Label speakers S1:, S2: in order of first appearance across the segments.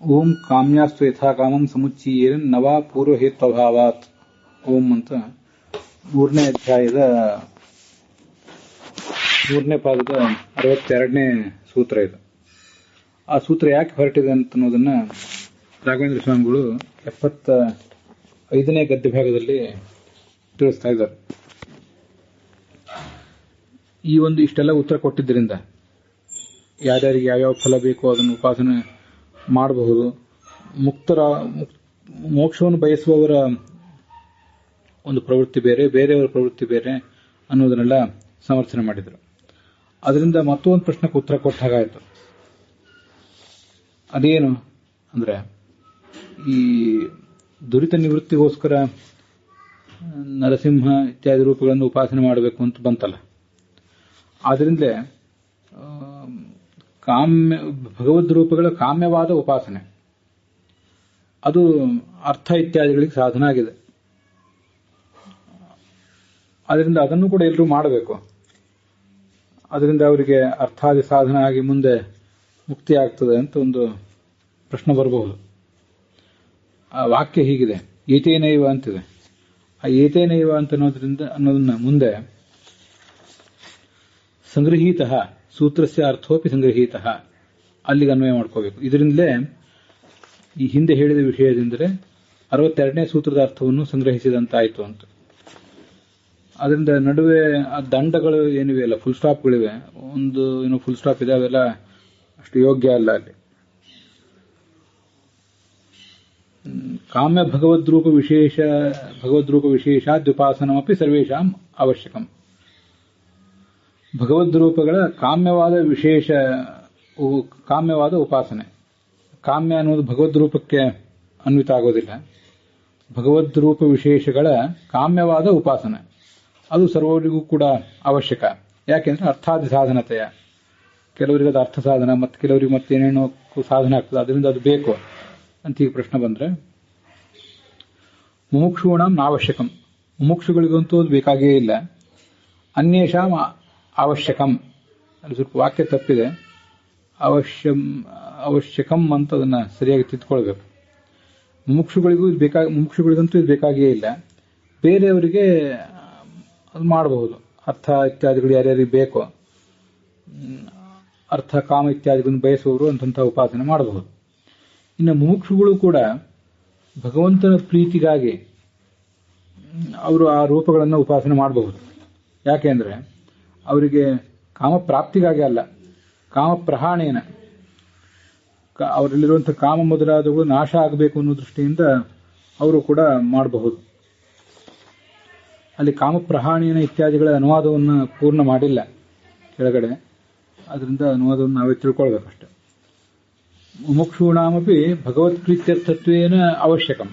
S1: ಓಂ ಕಾಮ್ಯಾಸ್ತು ಯಥಾ ಕಾಮಂ ಸಮುಚ್ಚೀಯೇರನ್ ನವಾ ಪೂರ್ವಹೇತ್ವಭಾವಾತ್. ಓಂ ಅಂತ 3ನೇ ಅಧ್ಯಾಯದ 3ನೇ ಪಾದದ 62ನೇ ಸೂತ್ರ ಇದು. ಆ ಸೂತ್ರ ಯಾಕೆ ಹೊರಟಿದೆ ಅಂತ ಅನ್ನೋದನ್ನ ರಾಘವೇಂದ್ರ ಸ್ವಾಮಿಗಳು 75ನೇ ಗದ್ಯ ಭಾಗದಲ್ಲಿ ತಿಳಿಸ್ತಾ ಇದ್ದಾರೆ. ಈ ಒಂದು ಇಷ್ಟೆಲ್ಲ ಉತ್ತರ ಕೊಟ್ಟಿದ್ದರಿಂದ ಯಾರ್ಯಾರಿಗೆ ಯಾವ್ಯಾವ ಫಲ ಬೇಕೋ ಅದನ್ನು ಉಪಾಸನೆ ಮಾಡಬಹುದು. ಮೋಕ್ಷವನ್ನು ಬಯಸುವವರ ಒಂದು ಪ್ರವೃತ್ತಿ ಬೇರೆ, ಬೇರೆಯವರ ಪ್ರವೃತ್ತಿ ಬೇರೆ ಅನ್ನೋದನ್ನೆಲ್ಲ ಸಮರ್ಥನೆ ಮಾಡಿದರು. ಅದರಿಂದ ಮತ್ತೊಂದು ಪ್ರಶ್ನೆಗೆ ಉತ್ತರ ಕೊಟ್ಟ ಹಾಗಾಯಿತು. ಅದೇನು ಅಂದ್ರೆ, ಈ ದುರಿತ ನಿವೃತ್ತಿಗೋಸ್ಕರ ನರಸಿಂಹ ಇತ್ಯಾದಿ ರೂಪಗಳನ್ನು ಉಪಾಸನೆ ಮಾಡಬೇಕು ಅಂತ ಬಂತಲ್ಲ. ಆದ್ರಿಂದಲೇ ಭಗವದ್ ರೂಪಗಳ ಕಾಮ್ಯವಾದ ಉಪಾಸನೆ ಅದು ಅರ್ಥ ಇತ್ಯಾದಿಗಳಿಗೆ ಸಾಧನ ಆಗಿದೆ. ಅದರಿಂದ ಅದನ್ನು ಕೂಡ ಎಲ್ಲರೂ ಮಾಡಬೇಕು. ಅದರಿಂದ ಅವರಿಗೆ ಅರ್ಥಾದಿ ಸಾಧನ ಆಗಿ ಮುಂದೆ ಮುಕ್ತಿ ಆಗ್ತದೆ ಅಂತ ಒಂದು ಪ್ರಶ್ನೆ ಬರಬಹುದು. ಆ ವಾಕ್ಯ ಹೀಗಿದೆ, ಏತೇನೈವ ಅಂತಿದೆ. ಆ ಏತೇನೈವ ಅಂತ ಅನ್ನೋದನ್ನ ಮುಂದೆ ಸಂಗೃಹೀತ ಸೂತ್ರಸ್ಯ ಅರ್ಥೋಪಿ ಸಂಗೃಹೀತ ಅಲ್ಲಿಗೆ ಅನ್ವಯ ಮಾಡ್ಕೋಬೇಕು. ಇದರಿಂದಲೇ ಈ ಹಿಂದೆ ಹೇಳಿದ ವಿಷಯದಿಂದರೆ 62ನೇ ಸೂತ್ರದ ಅರ್ಥವನ್ನು ಸಂಗ್ರಹಿಸಿದಂತಾಯಿತು ಅಂತ. ಅದರಿಂದ ನಡುವೆ ಆ ದಂಡಗಳು ಏನಿವೆ ಅಲ್ಲ, ಫುಲ್ ಸ್ಟಾಪ್ಗಳಿವೆ, ಒಂದು ಏನೋ ಫುಲ್ ಸ್ಟಾಪ್ ಇದೆ, ಅವೆಲ್ಲ ಅಷ್ಟು ಯೋಗ್ಯ ಅಲ್ಲ. ಅಲ್ಲಿ ಕಾಮ್ಯ ಭಗವದ್ರೂಪ ವಿಶೇಷಾದ್ಯುಪಾಸನಮಪಿ ಸರ್ವೇಷಾಂ ಅವಶ್ಯಕಂ. ಭಗವದ್ರೂಪಗಳ ಕಾಮ್ಯವಾದ ಉಪಾಸನೆ. ಕಾಮ್ಯ ಅನ್ನೋದು ಭಗವದ್ರೂಪಕ್ಕೆ ಅನ್ವಿತ ಆಗೋದಿಲ್ಲ. ಭಗವದ್ರೂಪ ವಿಶೇಷಗಳ ಕಾಮ್ಯವಾದ ಉಪಾಸನೆ ಅದು ಸರ್ವರಿಗೂ ಕೂಡ ಅವಶ್ಯಕ. ಯಾಕೆಂದ್ರೆ ಅರ್ಥಾದಿ ಸಾಧನತೆಯ, ಕೆಲವರಿಗೆ ಅದು ಅರ್ಥ ಸಾಧನ, ಮತ್ತು ಕೆಲವರಿಗೆ ಮತ್ತೇನೇನೋ ಸಾಧನ ಆಗ್ತದೆ, ಅದರಿಂದ ಅದು ಬೇಕು ಅಂತ ಈಗ ಪ್ರಶ್ನೆ ಬಂದ್ರೆ, ಮುಮುಕ್ಷೂಣಂ ನಾವಶ್ಯಕಂ, ಮುಮುಕ್ಷುಗಳಿಗಂತೂ ಅದು ಬೇಕಾಗೇ ಇಲ್ಲ. ಅನ್ಯೇಷಾಂ ಅವಶ್ಯಕಂ, ಅಲ್ಲಿ ಸ್ವಲ್ಪ ವಾಕ್ಯ ತಪ್ಪಿದೆ, ಅವಶ್ಯಕಂ ಅಂತ ಅದನ್ನ ಸರಿಯಾಗಿ ತಿದ್ಕೊಳ್ಬೇಕು. ಮುಮುಕ್ಷುಗಳಿಗಂತೂ ಇದು ಬೇಕಾಗಿಯೇ ಇಲ್ಲ. ಬೇರೆಯವರಿಗೆ ಅದು ಮಾಡಬಹುದು. ಅರ್ಥ ಇತ್ಯಾದಿಗಳು ಯಾರ್ಯಾರಿಗೆ ಬೇಕೋ, ಅರ್ಥ ಕಾಮ ಇತ್ಯಾದಿಗಳನ್ನು ಬಯಸುವವರು ಅಂತಂಥ ಉಪಾಸನೆ ಮಾಡಬಹುದು. ಇನ್ನು ಮುಮುಕ್ಷುಗಳು ಕೂಡ ಭಗವಂತನ ಪ್ರೀತಿಗಾಗಿ ಅವರು ಆ ರೂಪಗಳನ್ನು ಉಪಾಸನೆ ಮಾಡಬಹುದು. ಯಾಕೆಂದ್ರೆ ಅವರಿಗೆ ಕಾಮ ಪ್ರಾಪ್ತಿಗಾಗಿ ಅಲ್ಲ, ಕಾಮ ಪ್ರಹಾಣೇನ, ಅವರಲ್ಲಿರುವಂತಹ ಕಾಮ ಮೊದಲಾದವುಗಳು ನಾಶ ಆಗಬೇಕು ಅನ್ನೋ ದೃಷ್ಟಿಯಿಂದ ಅವರು ಕೂಡ ಮಾಡಬಹುದು. ಅಲ್ಲಿ ಕಾಮ ಪ್ರಹಾಣೇನ ಇತ್ಯಾದಿಗಳ ಅನುವಾದವನ್ನು ಪೂರ್ಣ ಮಾಡಿಲ್ಲ ಕೆಳಗಡೆ, ಅದರಿಂದ ಅನುವಾದವನ್ನು ನಾವೇ ತಿಳ್ಕೊಳ್ಬೇಕಷ್ಟೆ. ಮುಮುಕ್ಷೂಣಾಮಪಿ ಭಗವತ್ ಪ್ರೀತ್ಯರ್ಥತ್ವೇನ ಅವಶ್ಯಕಂ.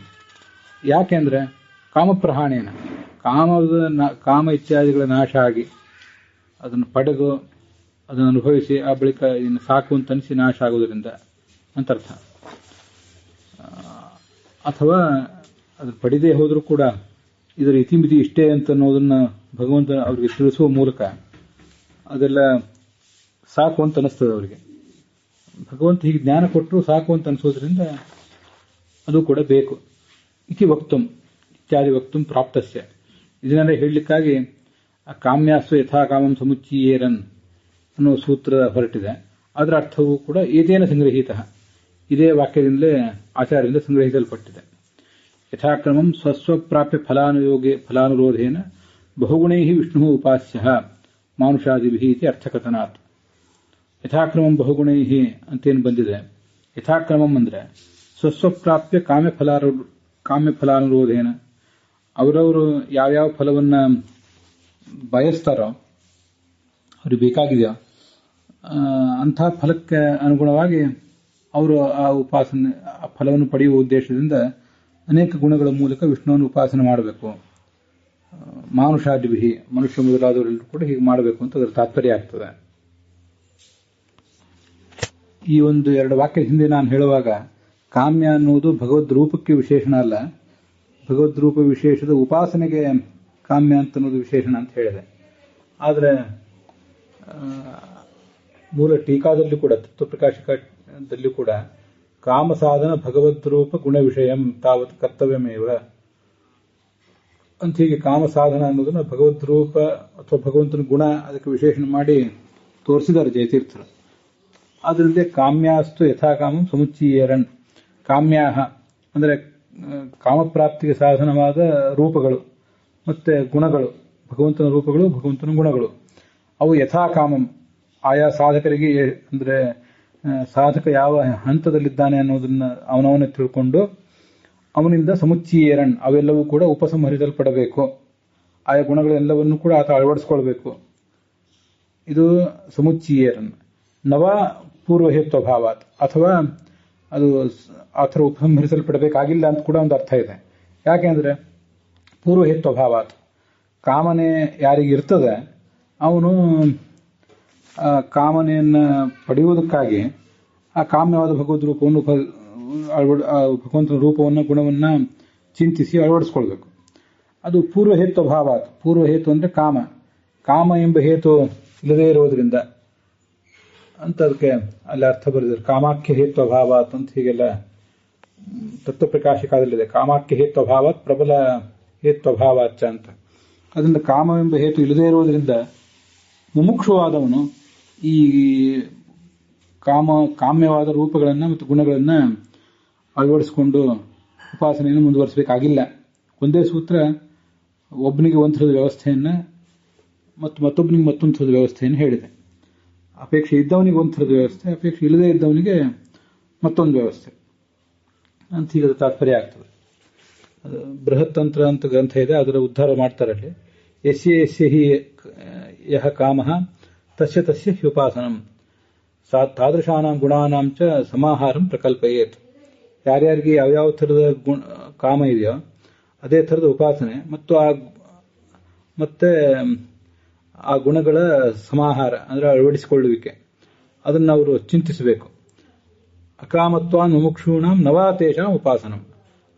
S1: ಯಾಕೆಂದ್ರೆ ಕಾಮಪ್ರಹಾಣೇನ, ಕಾಮ ಇತ್ಯಾದಿಗಳ ನಾಶ ಆಗಿ ಅದನ್ನು ಪಡೆದು ಅದನ್ನು ಅನುಭವಿಸಿ ಆ ಬಳಿಕ ಇನ್ನು ಸಾಕು ಅಂತ ಅನಿಸಿ ನಾಶ ಆಗುವುದರಿಂದ ಅಂತರ್ಥ. ಅಥವಾ ಅದು ಪಡೆದೇ ಹೋದರೂ ಕೂಡ ಇದರ ಇತಿಮಿತಿ ಇಷ್ಟೇ ಅಂತ ಅನ್ನೋದನ್ನ ಭಗವಂತ ಅವರಿಗೆ ತಿಳಿಸುವ ಮೂಲಕ ಅದೆಲ್ಲ ಸಾಕು ಅಂತ ಅನಿಸ್ತದೆ ಅವರಿಗೆ. ಭಗವಂತ ಹೀಗೆ ಜ್ಞಾನ ಕೊಟ್ಟರು ಸಾಕು ಅಂತ ಅನಿಸೋದ್ರಿಂದ ಅದು ಕೂಡ ಬೇಕು. ಇತಿ ವಕ್ತುಂ ಇತ್ಯಾದಿ ವಕ್ತುಂ ಪ್ರಾಪ್ತಸ್ಯ, ಇದನ್ನೆಲ್ಲ ಹೇಳಲಿಕ್ಕಾಗಿ ಆ ಕಾಮ್ಯಾಸ್ತು ಯಥಾ ಕಾಮಂ ಸಮುಚ್ಚೀಯೇರನ್ ಅನ್ನೋ ಸೂತ್ರ ಹೊರಟಿದೆ. ಅದರ ಅರ್ಥವೂ ಕೂಡ ಏತೇನ ಸಂಗ್ರಹೀತ, ಇದೇ ವಾಕ್ಯದಿಂದಲೇ ಆಚಾರ್ಯರಿಂದ ಸಂಗ್ರಹಿಸಲ್ಪಟ್ಟಿದೆ. ಯಥಾಕ್ರಮಂ ಸ್ವಸ್ವಪ್ರಾಪ್ಯ ಫಲಾನುರೋಧೇನ ಬಹುಗುಣೈ ವಿಷ್ಣು ಉಪಾಸ್ಯ ಮಾನುಷಾದಿಭಿ ಇತಿ ಅರ್ಥಕಥನಾತ್. ಯಥಾಕ್ರಮಂ ಬಹುಗುಣೈ ಅಂತೇನು ಬಂದಿದೆ, ಯಥಾಕ್ರಮಂ ಅಂದ್ರೆ ಸ್ವಸ್ವಪ್ರಾಪ್ಯ ಕಾಮ್ಯ ಫಲಾನುರೋಧೇನ, ಅವರವರು ಯಾವ್ಯಾವ ಫಲವನ್ನ ಬಯಸ್ತಾರೋ, ಅವ್ರಿಗೆ ಬೇಕಾಗಿದೆಯೋ ಅಂಥ ಫಲಕ್ಕೆ ಅನುಗುಣವಾಗಿ ಅವರು ಆ ಉಪಾಸನೆ ಆ ಫಲವನ್ನು ಪಡೆಯುವ ಉದ್ದೇಶದಿಂದ ಅನೇಕ ಗುಣಗಳ ಮೂಲಕ ವಿಷ್ಣುವನ್ನು ಉಪಾಸನೆ ಮಾಡಬೇಕು. ಮಾನುಷಾದಿಭಿ, ಮನುಷ್ಯ ಮೊದಲಾದವರೆಲ್ಲರೂ ಕೂಡ ಹೀಗೆ ಮಾಡಬೇಕು ಅಂತ ಅದರ ತಾತ್ಪರ್ಯ ಆಗ್ತದೆ. ಈ ಒಂದು 2 ವಾಕ್ಯ ಹಿಂದೆ ನಾನು ಹೇಳುವಾಗ ಕಾಮ್ಯ ಅನ್ನುವುದು ಭಗವದ್ ರೂಪಕ್ಕೆ ವಿಶೇಷಣ ಅಲ್ಲ, ಭಗವದ್ ರೂಪ ವಿಶೇಷದ ಉಪಾಸನೆಗೆ ಕಾಮ್ಯ ಅಂತ ಅನ್ನೋದು ವಿಶೇಷಣ ಅಂತ ಹೇಳಿದೆ. ಆದರೆ ಮೂಲ ಟೀಕಾದಲ್ಲಿ ಕೂಡ, ತತ್ವಪ್ರಕಾಶಕದಲ್ಲಿ ಕೂಡ ಕಾಮಸಾಧನ ಭಗವದ್ರೂಪ ಗುಣ ವಿಷಯಂ ತಾವತ್ ಕರ್ತವ್ಯಮೇವ ಅಂತ ಹೀಗೆ ಕಾಮಸಾಧನ ಅನ್ನೋದನ್ನ ಭಗವದ್ರೂಪ ಅಥವಾ ಭಗವಂತನ ಗುಣ ಅದಕ್ಕೆ ವಿಶೇಷಣ ಮಾಡಿ ತೋರಿಸಿದ್ದಾರೆ ಜಯತೀರ್ಥರು. ಅದರಿಂದ ಕಾಮ್ಯಾಸ್ತು ಯಥಾಕಾಮಂ ಸಮುಚ್ಚೀಯರನ್, ಕಾಮ್ಯಾಹ ಅಂದರೆ ಕಾಮಪ್ರಾಪ್ತಿಗೆ ಸಾಧನವಾದ ರೂಪಗಳು ಮತ್ತೆ ಗುಣಗಳು, ಭಗವಂತನ ರೂಪಗಳು ಭಗವಂತನ ಗುಣಗಳು, ಅವು ಯಥಾಕಾಮಂ ಆಯಾ ಸಾಧಕರಿಗೆ ಅಂದರೆ ಸಾಧಕ ಯಾವ ಹಂತದಲ್ಲಿದ್ದಾನೆ ಅನ್ನೋದನ್ನ ಅವನವನ್ನೇ ತಿಳ್ಕೊಂಡು ಅವನಿಂದ ಸಮುಚ್ಚೀಯರನ್ ಅವೆಲ್ಲವೂ ಕೂಡ ಉಪಸಂಹರಿಸಲ್ಪಡಬೇಕು. ಆಯಾ ಗುಣಗಳೆಲ್ಲವನ್ನೂ ಕೂಡ ಆತ ಅಳವಡಿಸ್ಕೊಳ್ಬೇಕು. ಇದು ಸಮುಚ್ಚೀಯರನ್. ನವ ಪೂರ್ವಹೇತ್ವಭಾವಾತ್, ಅಥವಾ ಅದು ಆ ಥರ ಉಪಸಂಹರಿಸಲ್ಪಡಬೇಕಾಗಿಲ್ಲ ಅಂತ ಕೂಡ ಒಂದು ಅರ್ಥ ಇದೆ. ಯಾಕೆಂದ್ರೆ ಪೂರ್ವಹೇತ್ವಭಾವಾತ್, ಕಾಮನೆ ಯಾರಿಗೆ ಇರ್ತದೆ ಅವನು ಕಾಮನೆಯನ್ನು ಪಡೆಯುವುದಕ್ಕಾಗಿ ಆ ಕಾಮ್ಯವಾದ ಭಗವದ್ ರೂಪವನ್ನು ಭಗವಂತನ ರೂಪವನ್ನು ಗುಣವನ್ನು ಚಿಂತಿಸಿ ಅಳವಡಿಸ್ಕೊಳ್ಬೇಕು. ಅದು ಪೂರ್ವಹೇತ್ವಭಾವಾತ್. ಪೂರ್ವಹೇತು ಅಂದರೆ ಕಾಮ, ಕಾಮ ಎಂಬ ಹೇತು ಇಲ್ಲದೇ ಇರೋದ್ರಿಂದ ಅಂತ ಅದಕ್ಕೆ ಅಲ್ಲಿ ಅರ್ಥ ಬರೆದಿದ್ದಾರೆ. ಕಾಮಾಖ್ಯ ಹೇತ್ವಭಾವಾತ್ ಅಂತ ಹೀಗೆಲ್ಲ ತತ್ವಪ್ರಕಾಶಿಕಾದಲ್ಲಿದೆ. ಕಾಮಾಖ್ಯ ಹೇತ್ವಭಾವಾತ್ ಪ್ರಬಲ ಹೇತ್ವಭಾವಾಚ ಅಂತ. ಅದರಿಂದ ಕಾಮವೆಂಬ ಹೇತು ಇಲ್ಲದೇ ಇರುವುದರಿಂದ ಮುಮುಕ್ಷುವಾದವನು ಈ ಕಾಮ್ಯವಾದ ರೂಪಗಳನ್ನು ಮತ್ತು ಗುಣಗಳನ್ನು ಅಳವಡಿಸಿಕೊಂಡು ಉಪಾಸನೆಯನ್ನು ಮುಂದುವರಿಸಬೇಕಾಗಿಲ್ಲ. ಒಂದೇ ಸೂತ್ರ ಒಬ್ಬನಿಗೆ ಒಂದು ಥರದ ವ್ಯವಸ್ಥೆಯನ್ನು ಮತ್ತು ಮತ್ತೊಬ್ಬನಿಗೆ ಮತ್ತೊಂದು ಥರದ ವ್ಯವಸ್ಥೆಯನ್ನು ಹೇಳಿದೆ. ಅಪೇಕ್ಷೆ ಇದ್ದವನಿಗೆ ಒಂದು ಥರದ ವ್ಯವಸ್ಥೆ, ಅಪೇಕ್ಷೆ ಇಲ್ಲದೇ ಇದ್ದವನಿಗೆ ಮತ್ತೊಂದು ವ್ಯವಸ್ಥೆ ಅಂತ ಹೀಗೆ ತಾತ್ಪರ್ಯ ಆಗ್ತದೆ. ಬೃಹತ್ ತಂತ್ರ ಅಂತ ಗ್ರಂಥ ಇದೆ, ಅದರ ಉದ್ಧಾರ ಮಾಡ್ತಾರಲ್ಲಿ. ಯಸ್ಯ ಯಸ್ಯ ಹಿ ಯಹ ಕಾಮಃ ತಸ್ಯ ತಸ್ಯ ಹ್ಯುಪಾಸನಂ ತಾದೃಶಾನಾಂ ಗುಣಾನಾಂ ಚ ಸಮಾಹಾರಂ ಪ್ರಕಲ್ಪಯೇತ್. ಯಾರ್ಯಾರಿಗೆ ಯಾವ್ಯಾವ ಥರದ ಕಾಮ ಇದೆಯೋ ಅದೇ ಥರದ ಉಪಾಸನೆ ಮತ್ತು ಮತ್ತೆ ಆ ಗುಣಗಳ ಸಮಾಹಾರ ಅಂದರೆ ಅಳವಡಿಸಿಕೊಳ್ಳುವಿಕೆ, ಅದನ್ನು ಅವರು ಚಿಂತಿಸಬೇಕು. ಅಕಾಮತ್ವಾನ್ ಮುಮುಕ್ಷೂಣಾಂ ನವಾತೇಷಾಂ ಉಪಾಸನಂ.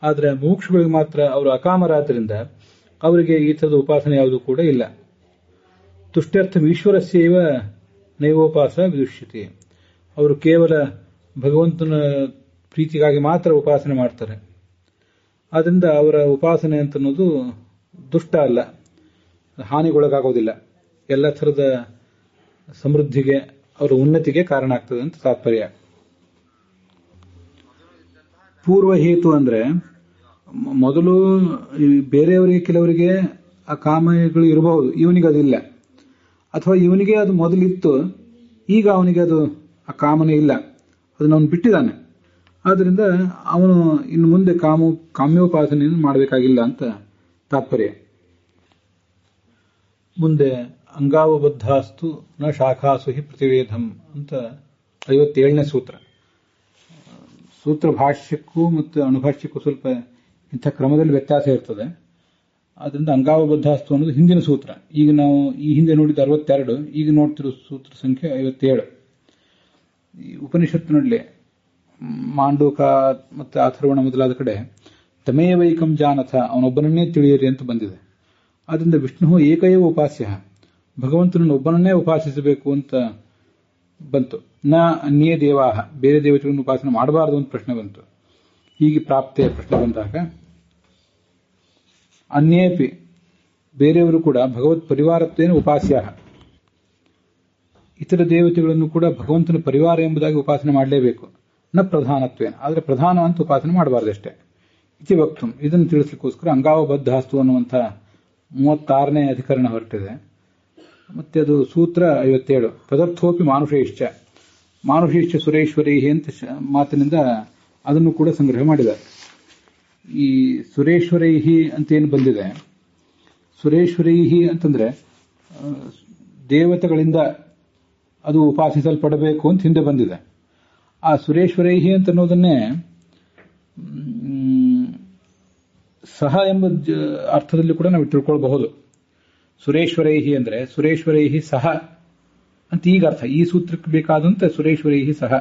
S1: ಆದರೆ ಮುಮುಕ್ಷುಗಳಿಗೆ ಮಾತ್ರ ಅವರು ಅಕಾಮರಾದ್ರಿಂದ ಅವರಿಗೆ ಈ ಥರದ ಉಪಾಸನೆ ಯಾವುದೂ ಕೂಡ ಇಲ್ಲ. ತುಷ್ಟ್ಯರ್ಥಂ ಈಶ್ವರಸ್ಯೈವ ನೈವೋಪಾಸ ವಿದುಷ್ಯತೆ. ಅವರು ಕೇವಲ ಭಗವಂತನ ಪ್ರೀತಿಗಾಗಿ ಮಾತ್ರ ಉಪಾಸನೆ ಮಾಡ್ತಾರೆ. ಆದ್ದರಿಂದ ಅವರ ಉಪಾಸನೆ ಅಂತನ್ನೋದು ದುಷ್ಟ ಅಲ್ಲ, ಹಾನಿಗೊಳಗಾಗೋದಿಲ್ಲ, ಎಲ್ಲ ಥರದ ಸಮೃದ್ಧಿಗೆ ಅವರ ಉನ್ನತಿಗೆ ಕಾರಣ ಆಗ್ತದೆ ಅಂತ ತಾತ್ಪರ್ಯ. ಪೂರ್ವಹೇತು ಅಂದರೆ ಮೊದಲು ಬೇರೆಯವರಿಗೆ ಕೆಲವರಿಗೆ ಆ ಕಾಮಗಳು ಇರಬಹುದು, ಇವನಿಗೆ ಅದಿಲ್ಲ. ಅಥವಾ ಇವನಿಗೆ ಅದು ಮೊದಲಿತ್ತು, ಈಗ ಅವನಿಗೆ ಅದು ಆ ಕಾಮನೆ ಇಲ್ಲ, ಅದನ್ನು ಅವನು ಬಿಟ್ಟಿದ್ದಾನೆ. ಆದ್ದರಿಂದ ಅವನು ಇನ್ನು ಮುಂದೆ ಕಾಮ್ಯೋಪಾಸನೆಯನ್ನು ಮಾಡಬೇಕಾಗಿಲ್ಲ ಅಂತ ತಾತ್ಪರ್ಯ. ಮುಂದೆ ಅಂಗಾವಬದ್ಧಾಸ್ತು ನ ಶಾಖಾಸು ಹಿ ಪ್ರತಿವೇದಂ ಅಂತ 57ನೇ ಸೂತ್ರ. ಸೂತ್ರ ಭಾಷ್ಯಕ್ಕೂ ಮತ್ತು ಅಣುಭಾಷ್ಯಕ್ಕೂ ಸ್ವಲ್ಪ ಇಂಥ ಕ್ರಮದಲ್ಲಿ ವ್ಯತ್ಯಾಸ ಇರ್ತದೆ. ಆದ್ದರಿಂದ ಅಂಗಾವಬದ್ಧಾಸ್ತು ಅನ್ನೋದು ಹಿಂದಿನ ಸೂತ್ರ. ಈಗ ನಾವು ಈ ಹಿಂದೆ ನೋಡಿದ 62, ಈಗ ನೋಡ್ತಿರೋ ಸೂತ್ರ ಸಂಖ್ಯೆ 57. ಈ ಉಪನಿಷತ್ತಿನಲ್ಲಿ ಮಾಂಡೂಕ ಮತ್ತು ಅಥರ್ವಣ ಮೊದಲಾದ ಕಡೆ ತಮೇವೈಕಂ ಜಾನಥ, ಅವನೊಬ್ಬನನ್ನೇ ತಿಳಿಯಿರಿ ಅಂತ ಬಂದಿದೆ. ಆದ್ದರಿಂದ ವಿಷ್ಣು ಏಕೈವ ಉಪಾಸ್ಯ, ಭಗವಂತನನ್ನು ಒಬ್ಬನನ್ನೇ ಉಪಾಸಿಸಬೇಕು ಅಂತ ಬಂತು. ನ ಅನ್ಯೇ ದೇವಾಹ, ಬೇರೆ ದೇವತೆಗಳನ್ನು ಉಪಾಸನೆ ಮಾಡಬಾರದು ಅಂತ ಪ್ರಶ್ನೆ ಬಂತು. ಹೀಗೆ ಪ್ರಾಪ್ತಿಯ ಪ್ರಶ್ನೆ ಬಂದಾಗ ಅನ್ಯೇಪಿ, ಬೇರೆಯವರು ಕೂಡ ಭಗವತ್ ಪರಿವಾರತ್ವೇನ ಉಪಾಸ್ಯ, ಇತರ ದೇವತೆಗಳನ್ನು ಕೂಡ ಭಗವಂತನ ಪರಿವಾರ ಎಂಬುದಾಗಿ ಉಪಾಸನೆ ಮಾಡಲೇಬೇಕು. ನ ಪ್ರಧಾನತ್ವೇನ, ಆದರೆ ಪ್ರಧಾನ ಅಂತ ಉಪಾಸನೆ ಮಾಡಬಾರ್ದಷ್ಟೇ. ಇತಿ ವಕ್ತುಂ, ಇದನ್ನು ತಿಳಿಸಲಿಕ್ಕೋಸ್ಕರ ಅಂಗಾವಬದ್ಧಾಸ್ತು ಅನ್ನುವಂಥ 36ನೇ ಅಧಿಕರಣ ಹೊರಟಿದೆ. ಮತ್ತೆ ಅದು ಸೂತ್ರ 57. ತದರ್ಥೋಪಿ ಮಾನುಷೇಶ್ಚ, ಮಾನುಷೇಶ್ಚ ಸುರೇಶ್ವರೈಹಿ ಅಂತ ಮಾತಿನಿಂದ ಅದನ್ನು ಕೂಡ ಸಂಗ್ರಹ ಮಾಡಿದ್ದಾರೆ. ಈ ಸುರೇಶ್ವರೈಹಿ ಅಂತೇನು ಬಂದಿದೆ, ಸುರೇಶ್ವರೈಹಿ ಅಂತಂದ್ರೆ ದೇವತೆಗಳಿಂದ ಅದು ಉಪಾಸಿಸಲ್ಪಡಬೇಕು ಅಂತ ಹಿಂದೆ ಬಂದಿದೆ. ಆ ಸುರೇಶ್ವರೈಹಿ ಅಂತ ಅನ್ನೋದನ್ನೇ ಸಹ ಎಂಬ ಅರ್ಥದಲ್ಲಿ ಕೂಡ ನಾವು ತಿಳ್ಕೊಳ್ಬಹುದು. ಸುರೇಶ್ವರೈಹಿ ಅಂದ್ರೆ ಸುರೇಶ್ವರೈಹಿ ಸಹ ಅಂತ ಈಗ ಅರ್ಥ. ಈ ಸೂತ್ರಕ್ಕೆ ಬೇಕಾದಂತೆ ಸುರೇಶ್ವರೈಹಿ ಸಹ,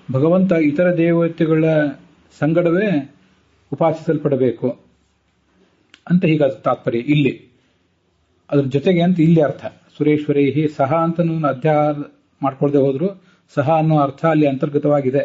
S1: ಭಗವಂತ ಇತರ ದೇವತೆಗಳ ಸಂಗಡವೇ ಉಪಾಸಿಸಲ್ಪಡಬೇಕು ಅಂತ ಹೀಗ ತಾತ್ಪರ್ಯ ಇಲ್ಲಿ. ಅದ್ರ ಜೊತೆಗೆ ಅಂತ ಇಲ್ಲಿ ಅರ್ಥ. ಸುರೇಶ್ವರೈಹಿ ಸಹ ಅಂತ ಅಧ್ಯಾಯ ಮಾಡ್ಕೊಳ್ದೆ ಹೋದ್ರು ಸಹ ಅನ್ನೋ ಅರ್ಥ ಅಲ್ಲಿ ಅಂತರ್ಗತವಾಗಿದೆ.